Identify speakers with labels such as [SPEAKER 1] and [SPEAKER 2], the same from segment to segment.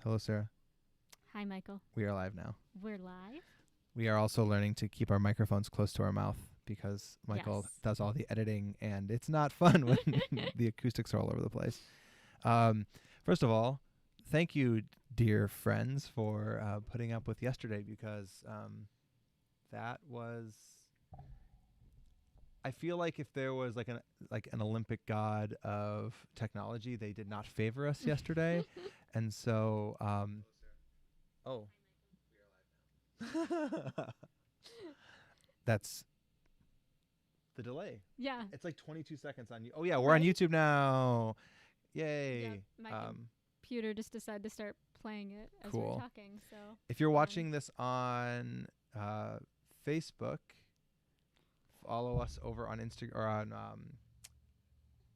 [SPEAKER 1] Hello, Sarah.
[SPEAKER 2] Hi, Michael.
[SPEAKER 1] We are live now.
[SPEAKER 2] We're live?
[SPEAKER 1] We are also learning to keep our microphones close to our mouth because Michael
[SPEAKER 2] Yes.
[SPEAKER 1] does all the editing, and it's not fun when the acoustics are all over the place. Um, First of all, thank you, dear friends, for putting up with yesterday because that was. I feel like if there was like an Olympic god of technology, they did not favor us yesterday, and so oh. That's the delay.
[SPEAKER 2] Yeah.
[SPEAKER 1] It's like 22 seconds on you. Oh yeah, we're on
[SPEAKER 2] Right?
[SPEAKER 1] YouTube now.
[SPEAKER 2] Yep.
[SPEAKER 1] Yay.
[SPEAKER 2] My computer just decided to start playing it as we were
[SPEAKER 1] Cool.
[SPEAKER 2] talking. So,
[SPEAKER 1] If you're watching this on Facebook, follow us over on Instagram or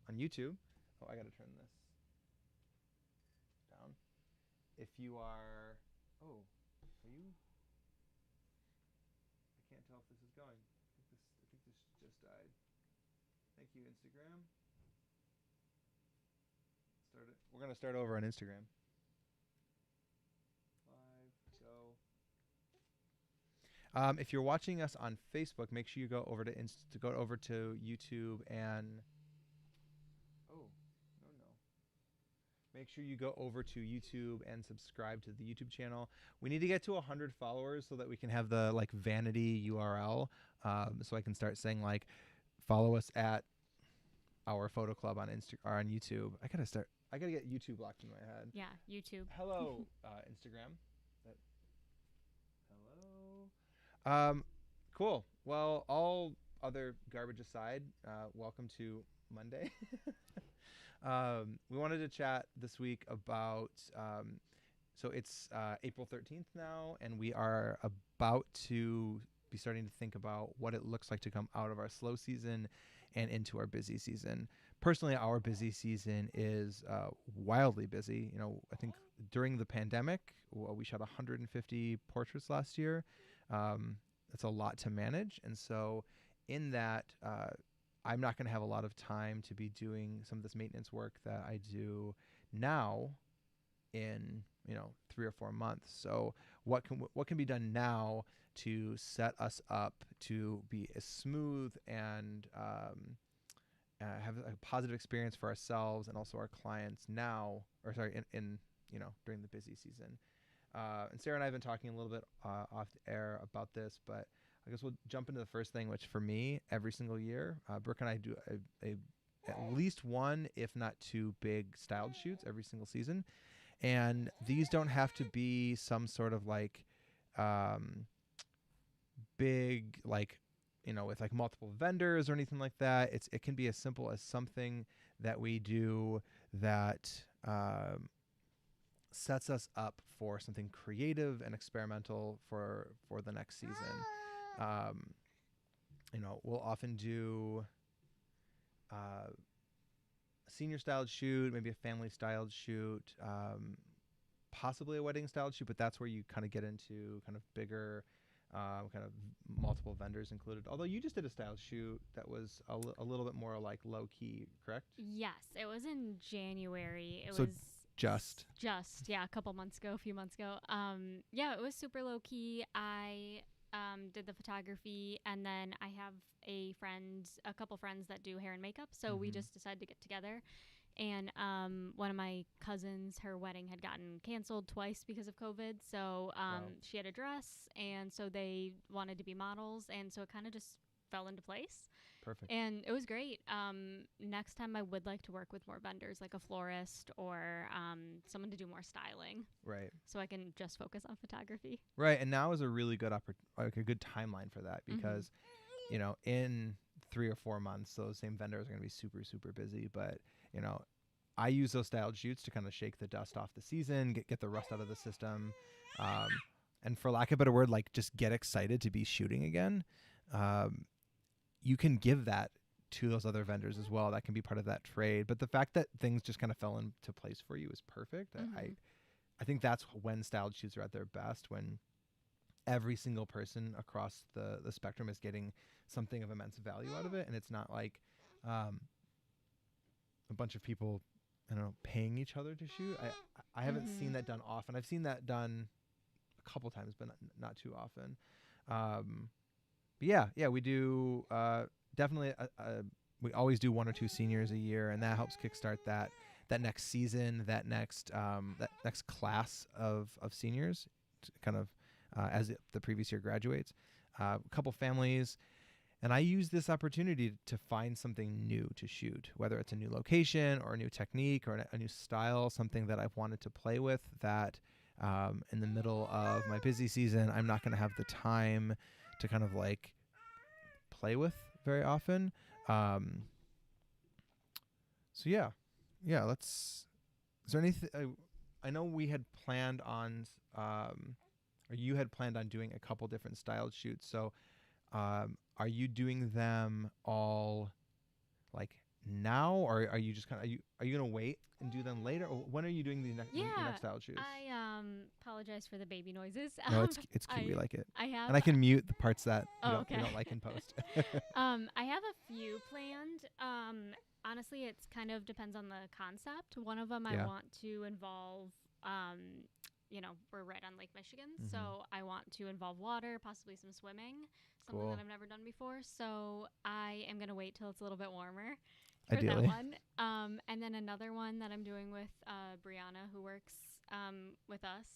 [SPEAKER 1] on YouTube. Oh, I gotta turn this down. If you are, oh, are you? I can't tell if this is going. I think this just died. Thank you, Instagram. Start it. We're gonna start over on Instagram. Live, go. If you're watching us on Facebook, make sure you go over to YouTube and oh no. Make sure you go over to YouTube and subscribe to the YouTube channel. We need to get to 100 followers so that we can have the like vanity URL. So I can start saying like, follow us at our photo club on or on YouTube. I gotta get YouTube locked in my head.
[SPEAKER 2] yeah, YouTube.
[SPEAKER 1] Hello, Instagram. Hello. Cool. Well, all other garbage aside, welcome to Monday. We wanted to chat this week about. So it's April 13th now, and we are about to be starting to think about what it looks like to come out of our slow season and into our busy season. Personally, our busy season is wildly busy. You know, I think during the pandemic, we shot 150 portraits last year. That's a lot to manage, and so in that, I'm not going to have a lot of time to be doing some of this maintenance work that I do now in 3 or 4 months. So what can be done now to set us up to be as smooth and have a positive experience for ourselves and also our clients now, or sorry, in during the busy season. And Sarah and I have been talking a little bit off the air about this, but I guess we'll jump into the first thing, which for me, every single year, Brooke and I do at least one, if not two, big styled shoots every single season. And these don't have to be some sort of like big, like, with like multiple vendors or anything like that. It can be as simple as something that we do that sets us up for something creative and experimental for the next season. Um, we'll often do a senior styled shoot, maybe a family styled shoot, possibly a wedding styled shoot, but that's where you kind of get into kind of bigger, kind of multiple vendors included. Although you just did a styled shoot that was a little bit more like low key, correct?
[SPEAKER 2] Yes, it was in January. It
[SPEAKER 1] So
[SPEAKER 2] was
[SPEAKER 1] just
[SPEAKER 2] yeah, a few months ago. Yeah, it was super low key. I did the photography, and then I have a couple friends that do hair and makeup. So we just decided to get together. And one of my cousins, her wedding had gotten canceled twice because of COVID. So
[SPEAKER 1] Wow.
[SPEAKER 2] she had a dress, and so they wanted to be models, and so it kind of just fell into place.
[SPEAKER 1] Perfect.
[SPEAKER 2] And it was great. Next time, I would like to work with more vendors, like a florist or someone to do more styling,
[SPEAKER 1] Right.
[SPEAKER 2] so I can just focus on photography.
[SPEAKER 1] Right. And now is a really good like a good timeline for that because in 3 or 4 months, those same vendors are going to be super, super busy. But, I use those styled shoots to kind of shake the dust off the season, get the rust out of the system. Um, and for lack of a better word, like just get excited to be shooting again. You can give that to those other vendors as well. That can be part of that trade. But the fact that things just kind of fell into place for you is perfect. I think that's when styled shoots are at their best, when every single person across the spectrum is getting something of immense value out of it, and it's not like a bunch of people I don't know, paying each other to shoot. I haven't seen that done often. I've seen that done a couple times, but not too often. But yeah, we do definitely. We always do 1 or 2 seniors a year, and that helps kickstart that next season, that next class of seniors, kind of as the previous year graduates. A couple families. And I use this opportunity to find something new to shoot, whether it's a new location or a new technique or a new style, something that I've wanted to play with that in the middle of my busy season, I'm not going to have the time to kind of like play with very often. So yeah, is there anything, I know we had planned on, or you had planned on doing a couple different styled shoots. So, are you doing them all like now, or are you just kind of are you gonna wait and do them later, or when are you doing your next style shoots?
[SPEAKER 2] I apologize for the baby noises.
[SPEAKER 1] No, it's cute. We like it.
[SPEAKER 2] I have,
[SPEAKER 1] and I can mute the parts that
[SPEAKER 2] okay.
[SPEAKER 1] we don't like in post.
[SPEAKER 2] I have a few planned. Honestly, it's kind of depends on the concept. One of them I want to involve. We're right on Lake Michigan, so I want to involve water, possibly some swimming, something that I've never done before. So I am going to wait till it's a little bit warmer for
[SPEAKER 1] Ideally.
[SPEAKER 2] that one. And then another one that I'm doing with Brianna, who works with us.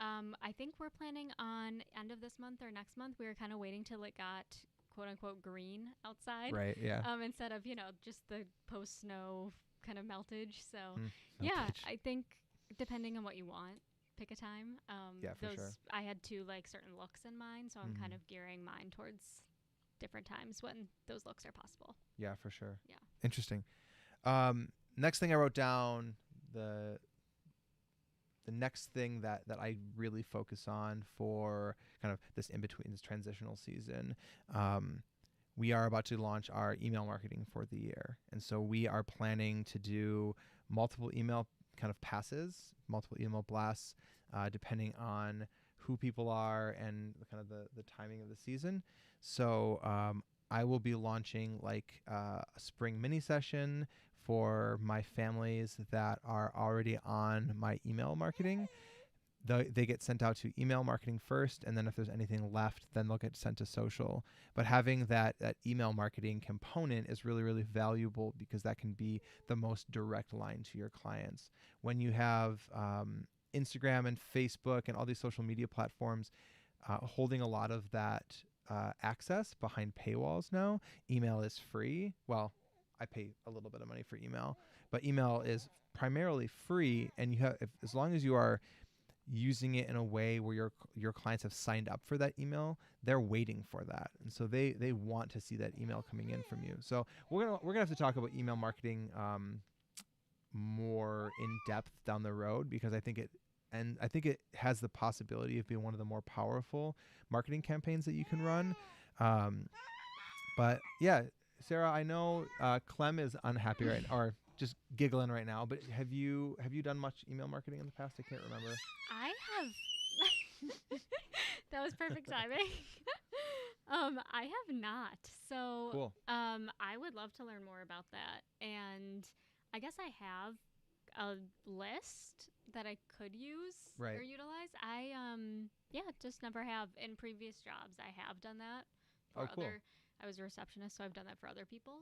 [SPEAKER 2] I think we're planning on end of this month or next month. We were kind of waiting till it got quote unquote green outside.
[SPEAKER 1] Right, yeah.
[SPEAKER 2] Instead of, just the post-snow kind of meltage. So,
[SPEAKER 1] meltage.
[SPEAKER 2] I think depending on what you want, pick a time.
[SPEAKER 1] For sure.
[SPEAKER 2] I had 2 like certain looks in mind, so I'm kind of gearing mine towards different times when those looks are possible.
[SPEAKER 1] Yeah, for sure.
[SPEAKER 2] Yeah.
[SPEAKER 1] Interesting. Next thing I wrote down, the next thing that I really focus on for kind of this in-between, this transitional season, we are about to launch our email marketing for the year. And so we are planning to do multiple email kind of passes, multiple email blasts, depending on who people are and kind of the timing of the season. So I will be launching like a spring mini session for my families that are already on my email marketing. They get sent out to email marketing first, and then if there's anything left, then they'll get sent to social. But having that email marketing component is really, really valuable because that can be the most direct line to your clients. When you have Instagram and Facebook and all these social media platforms holding a lot of that access behind paywalls now, email is free. Well, I pay a little bit of money for email, but email is primarily free, and you have, as long as you are using it in a way where your clients have signed up for that email, they're waiting for that, and so they want to see that email coming in from you. So we're gonna have to talk about email marketing more in depth down the road, because I think it has the possibility of being one of the more powerful marketing campaigns that you can run. But yeah, Sarah, I know Clem is unhappy right now, or just giggling right now, but have you done much email marketing in the past? I can't remember.
[SPEAKER 2] I have. That was perfect timing. I have not. So
[SPEAKER 1] cool.
[SPEAKER 2] I would love to learn more about that. And I guess I have a list that I could use or utilize. I just never have. In previous jobs I have done that for
[SPEAKER 1] cool.
[SPEAKER 2] I was a receptionist, so I've done that for other people.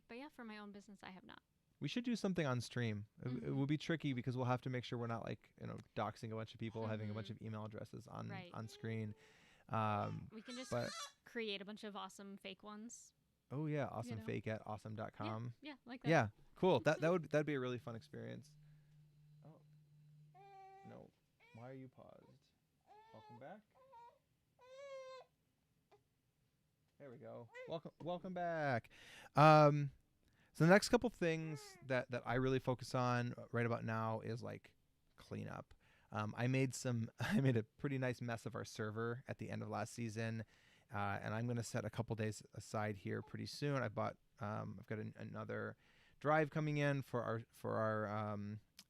[SPEAKER 2] But yeah, for my own business I have not.
[SPEAKER 1] We should do something on stream. It will be tricky because we'll have to make sure we're not doxing a bunch of people, having a bunch of email addresses on screen.
[SPEAKER 2] We can just create a bunch of awesome fake ones.
[SPEAKER 1] Oh yeah, awesomefake at awesome.com.
[SPEAKER 2] Yeah, like that.
[SPEAKER 1] Yeah, cool. That'd be a really fun experience. Oh no, why are you paused? Welcome back. There we go. Welcome back. So the next couple things that I really focus on right about now is like cleanup. I made a pretty nice mess of our server at the end of last season, and I'm going to set a couple days aside here pretty soon. I've got another drive coming in for our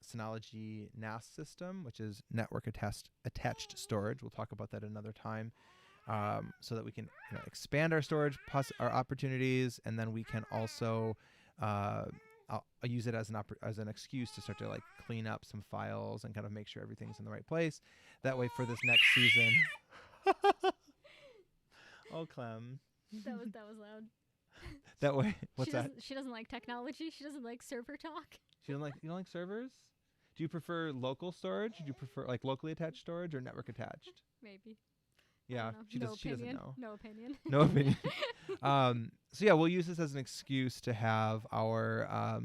[SPEAKER 1] Synology NAS system, which is network attached storage. We'll talk about that another time. So that we can expand our storage our opportunities, and then we can also I'll use it as as an excuse to start to like clean up some files and kind of make sure everything's in the right place. That way, for this next season. Oh, Clem.
[SPEAKER 2] That was loud.
[SPEAKER 1] That way, what's that?
[SPEAKER 2] She doesn't like technology. She doesn't like server talk.
[SPEAKER 1] You don't like servers? Do you prefer local storage? Do you prefer like locally attached storage or network attached?
[SPEAKER 2] Maybe.
[SPEAKER 1] Yeah, she
[SPEAKER 2] no
[SPEAKER 1] does. She doesn't
[SPEAKER 2] opinion.
[SPEAKER 1] know.
[SPEAKER 2] No opinion.
[SPEAKER 1] No opinion. So yeah, we'll use this as an excuse to have our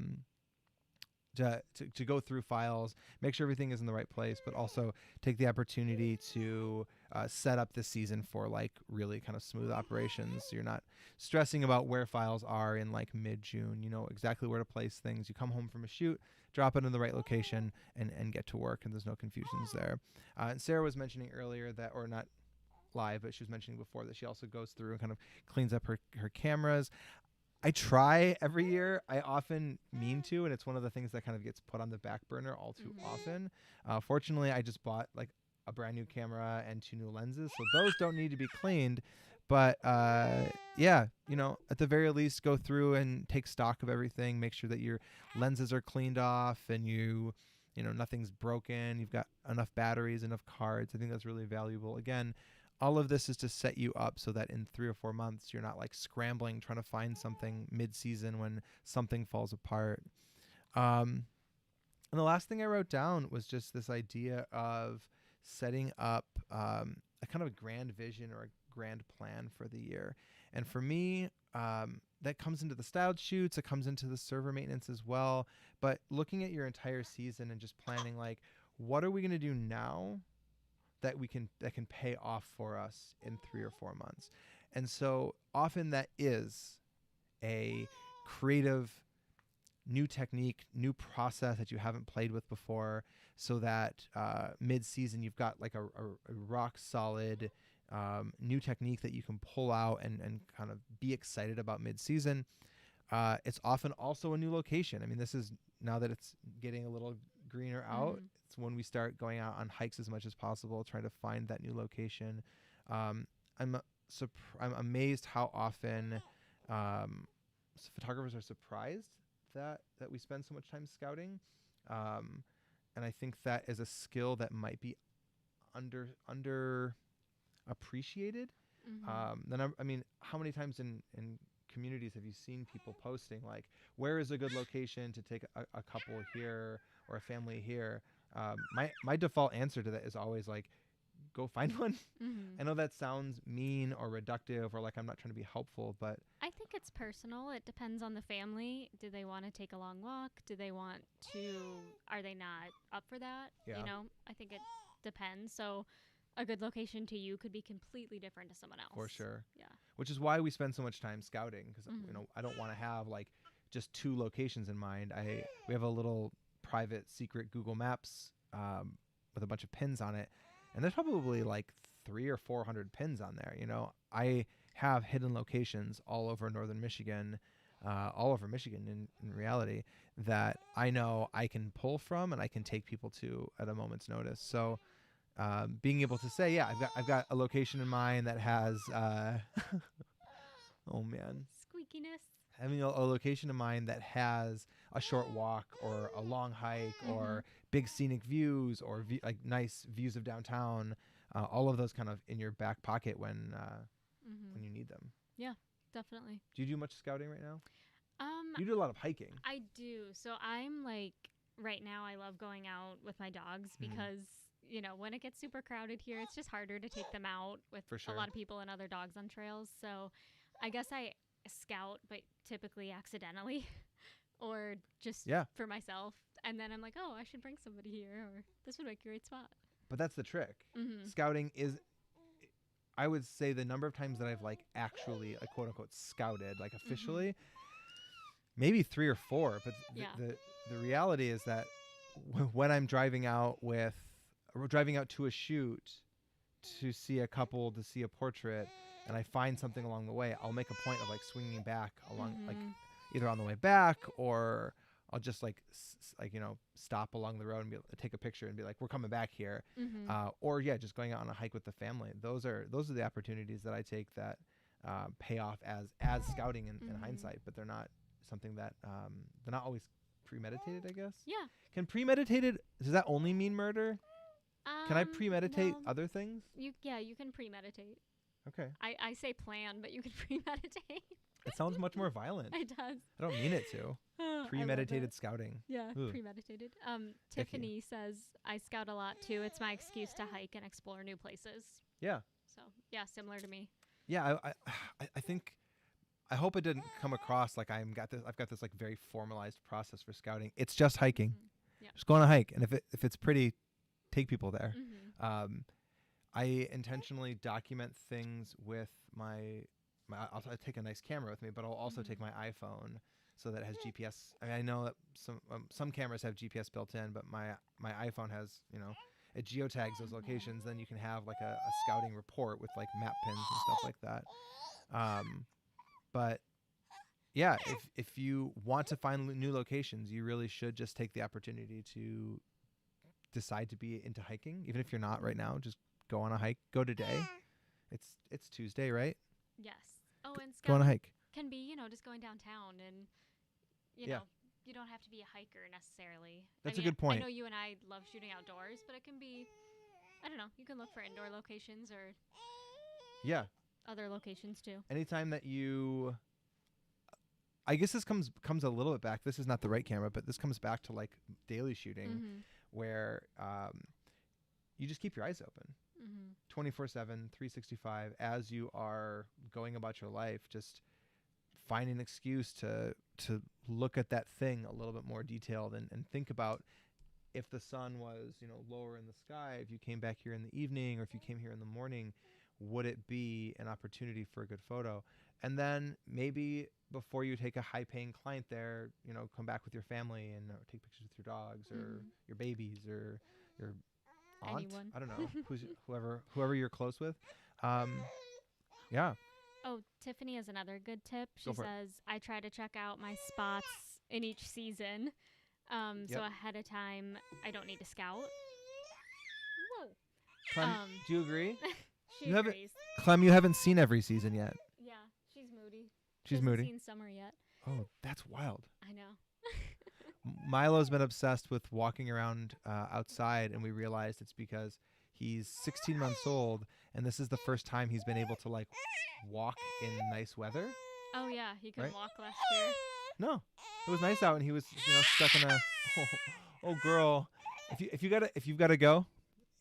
[SPEAKER 1] to go through files, make sure everything is in the right place, but also take the opportunity to set up this season for like really kind of smooth operations. So you're not stressing about where files are in like mid-June. You know exactly where to place things. You come home from a shoot, drop it in the right location, and get to work, and there's no confusions there. And Sarah was mentioning earlier that, or not live, but she was mentioning before that she also goes through and kind of cleans up her cameras. I try every year. I often mean to, and it's one of the things that kind of gets put on the back burner all too often. Fortunately, I just bought like a brand new camera and 2 new lenses, so those don't need to be cleaned. But yeah, you know, at the very least, go through and take stock of everything. Make sure that your lenses are cleaned off and you know, nothing's broken. You've got enough batteries, enough cards. I think that's really valuable. Again, all of this is to set you up so that in 3 or 4 months, you're not like scrambling, trying to find something mid-season when something falls apart. And the last thing I wrote down was just this idea of setting up a kind of a grand vision or a grand plan for the year. And for me, that comes into the styled shoots, it comes into the server maintenance as well. But looking at your entire season and just planning like, what are we going to do now that can pay off for us in 3 or 4 months? And so often that is a creative new technique, new process that you haven't played with before, so that mid-season you've got like a rock solid new technique that you can pull out and kind of be excited about mid-season. It's often also a new location. I mean, this is now that it's getting a little greener out. It's when we start going out on hikes as much as possible, trying to find that new location. I'm amazed how often photographers are surprised that we spend so much time scouting, and I think that is a skill that might be under appreciated. I mean, how many times in communities have you seen people posting like, where is a good location to take a couple here or a family here? My default answer to that is always like, go find one. I know that sounds mean or reductive or like I'm not trying to be helpful, but
[SPEAKER 2] I think it's personal. It depends on the family. Do they want to take a long walk? Are they not up for that?
[SPEAKER 1] Yeah.
[SPEAKER 2] You know, I think it depends. So a good location to you could be completely different to someone else.
[SPEAKER 1] For sure.
[SPEAKER 2] Yeah.
[SPEAKER 1] Which is why we spend so much time scouting, because you know, I don't want to have like just 2 locations in mind. We have a little private secret Google Maps with a bunch of pins on it, and there's probably like 300 or 400 pins on there. You know, I have hidden locations all over northern Michigan, all over Michigan in reality, that I know I can pull from and I can take people to at a moment's notice. So being able to say, yeah, I've got a location in mind that has oh man,
[SPEAKER 2] Squeakiness.
[SPEAKER 1] having a location in mind that has a short walk or a long hike or big scenic views or like nice views of downtown, all of those kind of in your back pocket when you need them.
[SPEAKER 2] Yeah, definitely.
[SPEAKER 1] Do you do much scouting right now? You do a lot of hiking.
[SPEAKER 2] I do. So I'm like, right now I love going out with my dogs because, you know, when it gets super crowded here, it's just harder to take them out with a lot of people and other dogs on trails. So I guess I scout, but typically accidentally or just for myself. And then I'm like, oh, I should bring somebody here, or this would make a great spot.
[SPEAKER 1] But that's the trick. Scouting is, I would say, the number of times that I've like actually like quote unquote scouted like officially, maybe 3 or 4. But the reality is that when I'm driving out to a shoot to see a couple, to see a portrait, and I find something along the way, I'll make a point of like swinging back along, like either on the way back, or I'll just like you know, stop along the road and take a picture and be like, we're coming back here, or just going out on a hike with the family. Those are the opportunities that I take that pay off as scouting in hindsight, but they're not something that they're not always premeditated, I guess.
[SPEAKER 2] Yeah.
[SPEAKER 1] Can premeditated, does that only mean murder? Can I premeditate
[SPEAKER 2] no.
[SPEAKER 1] other things?
[SPEAKER 2] You can premeditate.
[SPEAKER 1] Okay.
[SPEAKER 2] I say plan, but you can premeditate.
[SPEAKER 1] It sounds much more violent.
[SPEAKER 2] It does.
[SPEAKER 1] I don't mean it to. Premeditated scouting.
[SPEAKER 2] Yeah,
[SPEAKER 1] Ooh.
[SPEAKER 2] premeditated. Tiffany says, I scout a lot too. It's my excuse to hike and explore new places.
[SPEAKER 1] Yeah.
[SPEAKER 2] So, yeah, similar to me.
[SPEAKER 1] Yeah, I think, I hope it didn't come across like I've got this like very formalized process for scouting. It's just hiking.
[SPEAKER 2] Mm-hmm. Yeah.
[SPEAKER 1] Just go on a hike, and if it's pretty, take people there.
[SPEAKER 2] Mm-hmm.
[SPEAKER 1] I intentionally document things with I'll take a nice camera with me, but I'll also take my iPhone so that it has GPS. I mean, I know that some cameras have GPS built in, but my iPhone has, it geotags those locations. Then you can have like a scouting report with like map pins and stuff like that. But yeah, if you want to find new locations, you really should just take the opportunity to decide to be into hiking, even if you're not right now. Just go on a hike. Go today. It's Tuesday, right?
[SPEAKER 2] Yes. Oh, and
[SPEAKER 1] go on a hike.
[SPEAKER 2] Can be, just going downtown, and you don't have to be a hiker necessarily.
[SPEAKER 1] That's a good point.
[SPEAKER 2] I know you and I love shooting outdoors, but it can be, I don't know, you can look for indoor locations or other locations too.
[SPEAKER 1] Anytime that you, I guess this comes a little bit back. This is not the right camera, but this comes back to like daily shooting, where you just keep your eyes open. 24/7, 365, as you are going about your life. Just find an excuse to look at that thing a little bit more detailed and think about if the sun was, lower in the sky, if you came back here in the evening, or if you came here in the morning, would it be an opportunity for a good photo? And then maybe before you take a high-paying client there, come back with your family and take pictures with your dogs or your babies or your aunt.
[SPEAKER 2] Anyone.
[SPEAKER 1] I don't know. whoever you're close with. Yeah.
[SPEAKER 2] Oh, Tiffany has another good tip. She says, I try to check out my spots in each season. So ahead of time, I don't need to scout. Whoa.
[SPEAKER 1] Clem, do you agree?
[SPEAKER 2] She agrees.
[SPEAKER 1] Clem, you haven't seen every season yet.
[SPEAKER 2] Yeah, she's moody.
[SPEAKER 1] She's
[SPEAKER 2] moody.
[SPEAKER 1] She
[SPEAKER 2] hasn't seen summer yet.
[SPEAKER 1] Oh, that's wild.
[SPEAKER 2] I know.
[SPEAKER 1] Milo's been obsessed with walking around outside, and we realized it's because he's 16 months old, and this is the first time he's been able to like walk in nice weather.
[SPEAKER 2] Oh yeah, he couldn't walk last year.
[SPEAKER 1] No, it was nice out, and he was stuck in a. Oh girl, if you've gotta go,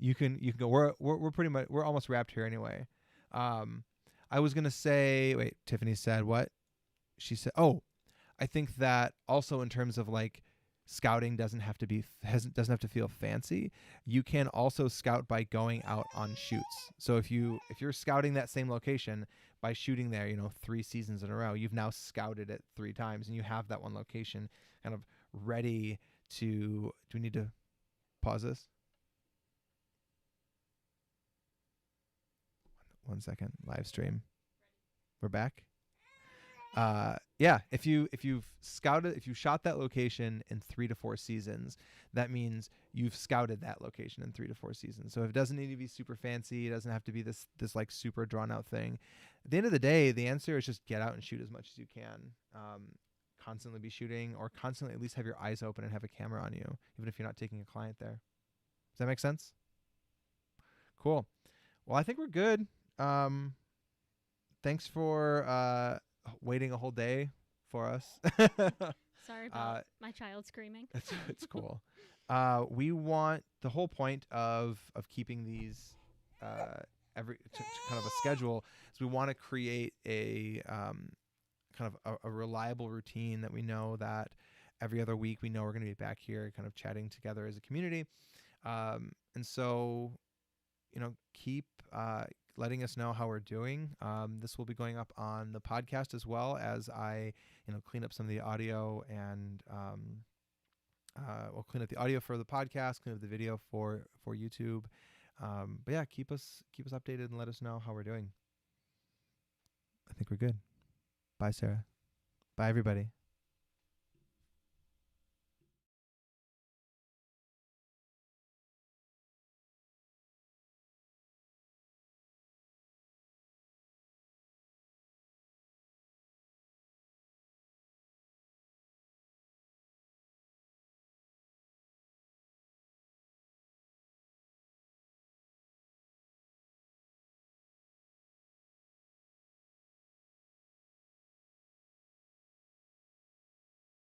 [SPEAKER 1] you can go. We're almost wrapped here anyway. I was gonna say, wait, Tiffany said what? She said, oh, I think that also in terms of like scouting doesn't have to feel fancy. You can also scout by going out on shoots. So if you're scouting that same location by shooting there, 3 seasons in a row, you've now scouted it 3 times, and you have that one location kind of ready to. Do we need to pause this? 1 second. Live stream. We're back. If you've shot that location in 3 to 4 seasons, that means you've scouted that location in 3 to 4 seasons. So it doesn't need to be super fancy. It doesn't have to be this like super drawn out thing. At the end of the day, the answer is just get out and shoot as much as you can. Constantly be shooting, or constantly at least have your eyes open and have a camera on you, even if you're not taking a client there. Does that make sense? Cool. Well, I think we're good. Thanks for waiting a whole day for us.
[SPEAKER 2] Sorry about my child screaming.
[SPEAKER 1] It's cool. We want, the whole point of keeping these to kind of a schedule is we want to create a kind of a reliable routine that we know that every other week we know we're going to be back here kind of chatting together as a community. And so, keep letting us know how we're doing. This will be going up on the podcast as well, as I, clean up some of the audio, and we'll clean up the audio for the podcast, clean up the video for YouTube. But yeah, keep us updated and let us know how we're doing. I think we're good. Bye, Sarah. Bye, everybody.